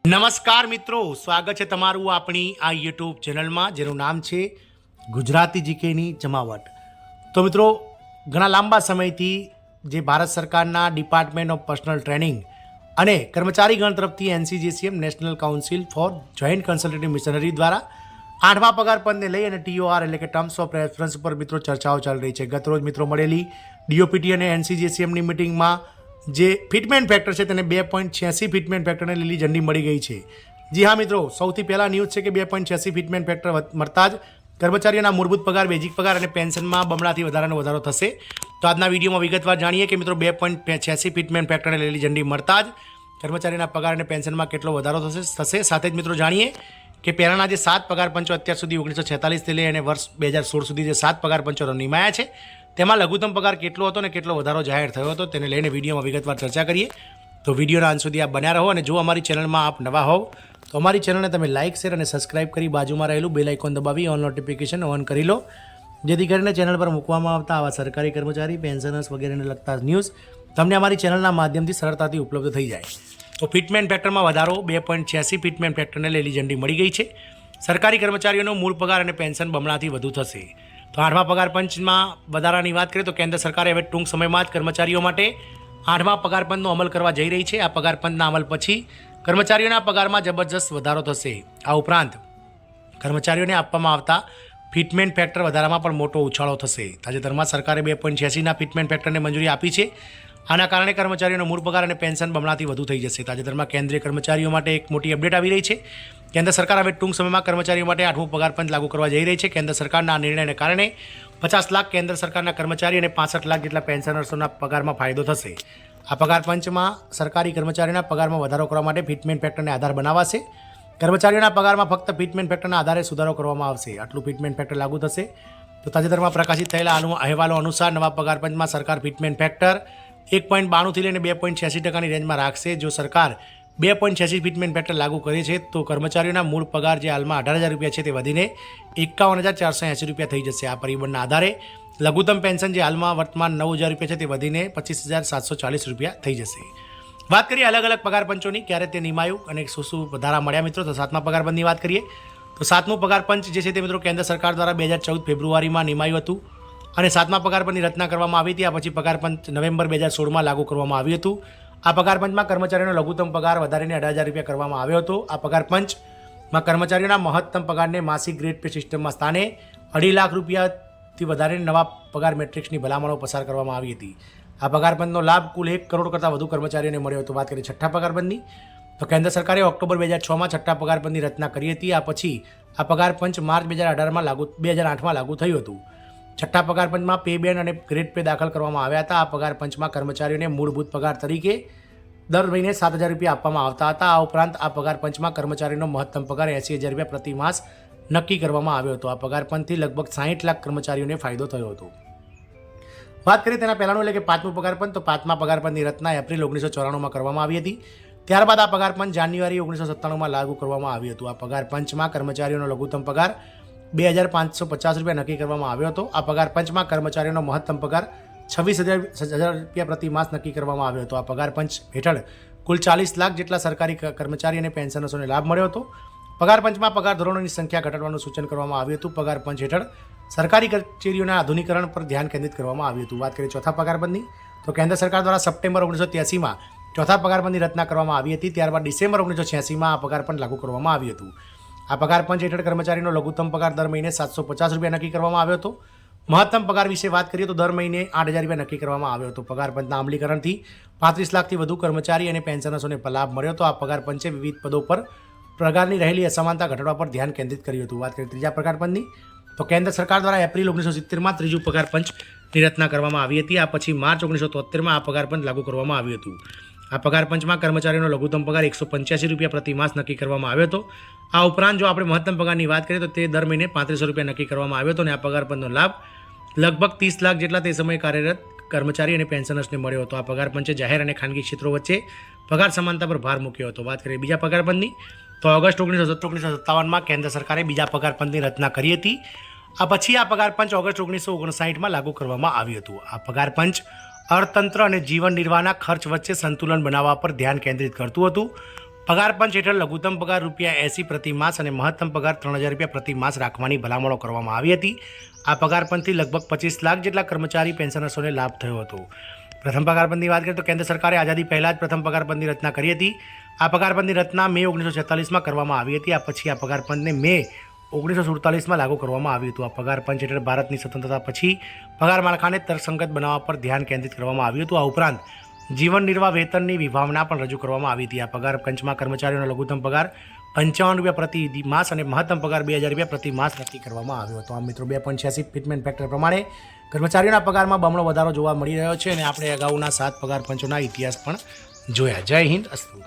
નમસ્કાર મિત્રો, સ્વાગત છે તમારું આપણી આ યુટ્યુબ ચેનલમાં જેનું નામ છે ગુજરાતી જીકેની જમાવટ। તો મિત્રો, ઘણા લાંબા સમયથી જે ભારત સરકારના ડિપાર્ટમેન્ટ ઓફ પર્સનલ ટ્રેનિંગ અને કર્મચારીગણ તરફથી NCGCM national council four joint consultative missionary દ્વારા 8મા પગાર પંચને લઈ અને TOR એટલે કે ટર્મ્સ ઓફ રેફરન્સ પર મિત્રો ચર્ચાઓ ચાલી રહી છે। ગતરોજ મિત્રો મળેલી DOPT અને NCGCMની મિટિંગમાં જે ફિટમેન્ટ ફેક્ટર છે તેને 2.86 ફિટમેન્ટ ફેક્ટરને લીલી ઝંડી મળી ગઈ છે। જી હા મિત્રો, સૌથી પહેલાં ન્યૂઝ છે કે 2.86 ફિટમેન્ટ ફેક્ટર મળતા જ કર્મચારીઓના મૂળભૂત પગાર, બેઝિક પગાર અને પેન્શનમાં બમણાથી વધારો થશે। તો આજના વિડીયોમાં વિગતવાર જાણીએ કે મિત્રો 2.86 ફિટમેન્ટ ફેક્ટરને લીલી ઝંડી મળતા જ કર્મચારીના પગાર અને પેન્શનમાં કેટલો વધારો થશે। સાથે જ મિત્રો જાણીએ કે પહેલાંના જે 7 પગાર પંચો અત્યાર સુધી 1946થી લઈ અને વર્ષ 2016 સુધી જે 7 પગાર પંચો નિમાયા છે તેમાં લઘુત્તમ પગાર કેટલો હતો અને કેટલો વધારો જાહેર થયો હતો તેને લઈને વિડીયોમાં વિગતવાર ચર્ચા કરીએ। તો વિડીયોના અંત સુધી આપ બન્યા રહો અને જો અમારી ચેનલમાં આપ નવા હોવ તો અમારી ચેનલને તમે લાઇક, શેર અને સબસ્ક્રાઇબ કરી બાજુમાં રહેલું બેલ આઇકોન દબાવી ઓલ નોટિફિકેશન ઓન કરી લો, જેથી કરીને ચેનલ પર મૂકવામાં આવતા આવા સરકારી કર્મચારી, પેન્શનર્સ વગેરેને લગતા ન્યૂઝ તમને અમારી ચેનલના માધ્યમથી સરળતાથી ઉપલબ્ધ થઈ જાય। તો ફિટમેન્ટ ફેક્ટરમાં વધારો 2.86 ફિટમેન્ટ ફેક્ટરને લીલી ઝંડી મળી ગઈ છે। સરકારી કર્મચારીઓનો મૂળ પગાર અને પેન્શન બમણાથી વધુ થશે। તો 8મા પગાર પંચમાં વધારાની વાત કરીએ તો કેન્દ્ર સરકારે હવે ટૂંક સમયમાં જ કર્મચારીઓ માટે 8મા પગાર પંચનો અમલ કરવા જઈ રહી છે। આ પગાર પંચના અમલ પછી કર્મચારીઓના પગારમાં જબરજસ્ત વધારો થશે। આ ઉપરાંત કર્મચારીઓને આપવામાં આવતા ફિટમેન્ટ ફેક્ટર વધારામાં પણ મોટો ઉછાળો થશે। તાજેતરમાં સરકારે 2.86ના ફિટમેન્ટ ફેક્ટરને મંજૂરી આપી છે। આના કારણે કર્મચારીઓનો મૂળ પગાર અને પેન્શન બમણાથી વધુ થઈ જશે। તાજેતરમાં કેન્દ્રીય કર્મચારીઓ માટે એક મોટી અપડેટ આવી રહી છે। કેન્દ્ર સરકાર હવે ટૂંક સમયમાં કર્મચારીઓ માટે 8મું પગાર પંચ લાગુ કરવા જઈ રહી છે। કેન્દ્ર સરકારના આ નિર્ણયને કારણે 50 લાખ કેન્દ્ર સરકારના કર્મચારી અને 65 લાખ જેટલા પેન્શનર્સોના પગારમાં ફાયદો થશે। આ પગાર પંચમાં સરકારી કર્મચારીઓના પગારમાં વધારો કરવા માટે ફિટમેન્ટ ફેક્ટરને આધાર બનાવાશે। કર્મચારીઓના પગારમાં ફક્ત ફિટમેન્ટ ફેક્ટરના આધારે સુધારો કરવામાં આવશે। આટલું ફિટમેન્ટ ફેક્ટર લાગુ થશે। તો તાજેતરમાં પ્રકાશિત થયેલા અહેવાલો અનુસાર નવા પગાર પંચમાં સરકાર ફિટમેન્ટ ફેક્ટર 1.92થી લઈને 2.86%ની રેન્જમાં રાખશે। જો સરકાર 2.86 ફિટમેન્ટ ફેક્ટર લાગુ કરે છે તો કર્મચારીઓના મૂળ પગાર જે હાલમાં 18,000 રૂપિયા છે તે વધીને 51,480 રૂપિયા થઈ જશે। આ પરિબળના આધારે લઘુત્તમ પેન્શન જે હાલમાં વર્તમાન 9,000 રૂપિયા છે તે વધીને 25,740 રૂપિયા થઈ જશે। વાત કરીએ અલગ અલગ પગાર પંચોની, ક્યારે તે નિમાયું અને શું વધારા મળ્યા મિત્રો। તો 7મા પગાર પંચની વાત કરીએ તો 7મું પગાર પંચ જે છે તે મિત્રો કેન્દ્ર સરકાર દ્વારા 2014 ફેબ્રુઆરીમાં નિમાયું હતું અને 7મા પગાર પંચની રચના કરવામાં આવી હતી। આ પછી પગાર પંચ નવેમ્બર 2016માં લાગુ કરવામાં આવ્યું હતું। આ પગાર પંચમાં કર્મચારીઓનો લઘુત્તમ પગાર વધારીને 18,000 રૂપિયા કરવામાં આવ્યો હતો। આ પગાર પંચમાં કર્મચારીઓના મહત્તમ પગારને માસિક ગ્રેડ પે સિસ્ટમમાં સ્થાને 2.5 લાખ રૂપિયાથી વધારીને નવા પગાર મેટ્રિક્સની ભલામણો પસાર કરવામાં આવી હતી। આ પગાર પંચનો લાભ કુલ 1 કરોડ કરતાં વધુ કર્મચારીઓને મળ્યો હતો। વાત કરીએ 6ઠ્ઠા પગાર પંચની તો કેન્દ્ર સરકારે ઓક્ટોબર 2006માં 6ઠ્ઠા પગાર પંચની રચના કરી હતી। આ પછી આ પગાર પંચ માર્ચ 2008માં લાગુ થયું હતું। 6ઠ્ઠા પગાર પંચમાં પે બેન્ડ અને ગ્રેડ પે દાખલ કરવામાં આવ્યા હતા। આ પગાર પંચમાં કર્મચારીઓને મૂળભૂત પગાર તરીકે દર મહિને 7,000 રૂપિયા આપવામાં આવતા હતા। આ ઉપરાંત આ પગાર પંચમાં કર્મચારીનો મહત્તમ પગાર 80,000 રૂપિયા પ્રતિ માસ નક્કી કરવામાં આવ્યો હતો। આ પગાર પંચથી લગભગ 60 લાખ કર્મચારીઓને ફાયદો થયો હતો। વાત કરીએ તેના પહેલાંનું એટલે કે 5મું પગાર પંચ તો 5મા પગાર પંચની રચના એપ્રિલ 1994માં કરવામાં આવી હતી। ત્યારબાદ આ પગાર પંચ જાન્યુઆરી 1997માં લાગુ કરવામાં આવ્યું હતું। આ પગાર પંચમાં કર્મચારીઓનો લઘુત્તમ પગાર 2,550 રૂપિયા નક્કી કરવામાં આવ્યો હતો। આ પગાર પંચમાં કર્મચારીઓનો મહત્તમ પગાર 26,000 રૂપિયા પ્રતિ માસ નક્કી કરવામાં આવ્યો હતો। આ પગાર પંચ હેઠળ કુલ 40 લાખ જેટલા સરકારી કર્મચારી અને પેન્શનર્સોને લાભ મળ્યો હતો। પગાર પંચમાં પગાર ધોરણોની સંખ્યા ઘટાડવાનું સૂચન કરવામાં આવ્યું હતું। પગાર પંચ હેઠળ સરકારી કચેરીઓના આધુનિકરણ પર ધ્યાન કેન્દ્રિત કરવામાં આવ્યું હતું। વાત કરીએ ચોથા પગાર પંચની તો કેન્દ્ર સરકાર દ્વારા સપ્ટેમ્બર 1983માં ચોથા પગાર પંચની રચના કરવામાં આવી હતી। ત્યારબાદ ડિસેમ્બર 1986માં આ પગાર પંચ લાગુ કરવામાં આવ્યું હતું। આ પગાર પંચ હેઠળ કર્મચારીનો લઘુત્તમ પગાર દર મહિને 750 રૂપિયા નક્કી કરવામાં આવ્યો હતો। મહત્તમ પગાર વિશે વાત કરીએ તો દર મહિને 8,000 રૂપિયા નક્કી કરવામાં આવ્યો હતો। પગાર પંચના અમલીકરણથી 35 લાખથી વધુ કર્મચારી અને પેન્શનર્સોને લાભ મળ્યો હતો। આ પગાર પંચે વિવિધ પદો પર પગારની રહેલી અસમાનતા ઘટાડવા પર ધ્યાન કેન્દ્રિત કર્યું હતું। વાત કરીએ ત્રીજા પગાર પંચની તો કેન્દ્ર સરકાર દ્વારા એપ્રિલ 1970માં ત્રીજું પગાર પંચની રચના કરવામાં આવી હતી। આ પછી માર્ચ 1973માં આ પગાર પંચ લાગુ કરવામાં આવ્યું હતું। આ પગાર પંચમાં કર્મચારીનો લઘુત્તમ પગાર 185 રૂપિયા પ્રતિ માસ નક્કી કરવામાં આવ્યો હતો। આ ઉપરાંત જો આપણે મહત્તમ પગારની વાત કરીએ તો તે દર મહિને 3500 રૂપિયા નક્કી કરવામાં આવ્યો હતો અને આ પગાર પંચનો લાભ લગભગ 30 લાખ જેટલા તે સમયે કાર્યરત કર્મચારી અને પેન્શનર્સને મળ્યો હતો। આ પગાર પંચે જાહેર અને ખાનગી ક્ષેત્રો વચ્ચે પગાર સમાનતા પર ભાર મૂક્યો હતો। વાત કરીએ બીજા પગાર પંચની તો ઓગસ્ટ 1957માં કેન્દ્ર સરકારે બીજા પગાર પંચની રચના કરી હતી। આ પછી આ પગાર પંચ ઓગસ્ટ 1959માં લાગુ કરવામાં આવ્યું હતું। આ પગાર પંચ અર્થતંત્ર અને જીવન નિર્વાહના ખર્ચ વચ્ચે સંતુલન બનાવવા પર ધ્યાન કેન્દ્રિત કરતું હતું। પગાર પંચ હેઠળ લઘુત્તમ પગાર ₹80 પ્રતિ માસ અને મહત્તમ પગાર ₹3000 પ્રતિ માસ રાખવાની ભલામણો કરવામાં આવી હતી. આ પગાર પંચથી લગભગ 25 લાખ જેટલા કર્મચારી પેન્શનર્સોને લાભ થયો હતો. પ્રથમ પગાર પંચની વાત કરીએ તો કેન્દ્ર સરકારે આઝાદી પહેલાં જ પ્રથમ પગાર પંચની રચના કરી હતી. આ પગાર પંચની રચના મે 1946માં કરવામાં આવી હતી. આ પછી આ પગાર પંચને મે 1947માં લાગુ કરવામાં આવ્યું હતું. આ પગાર પંચ હેઠળ ભારતની સ્વતંત્રતા પછી પગાર માળખાને તર્કસંગત બનાવવા પર ધ્યાન કેન્દ્રિત કરવામાં આવ્યું હતું. આ ઉપરાંત જીવન નિર્વાહ વેતનની વિભાવના પણ રજૂ કરવામાં આવી હતી. આ પગાર પંચમાં કર્મચારીઓનો લઘુત્તમ પગાર ₹55 પ્રતિ માસ અને મહત્તમ પગાર ₹2000 પ્રતિ માસ નક્કી કરવામાં આવ્યો હતો. આ મિત્રો 2.86 ફિટમેન ફેક્ટર પ્રમાણે કર્મચારીઓના પગારમાં બમણો વધારો જોવા મળી રહ્યો છે અને આપણે અગાઉના 7 પગાર પંચોના ઇતિહાસ પણ જોયા. જય હિન્દ, અસ્તુ.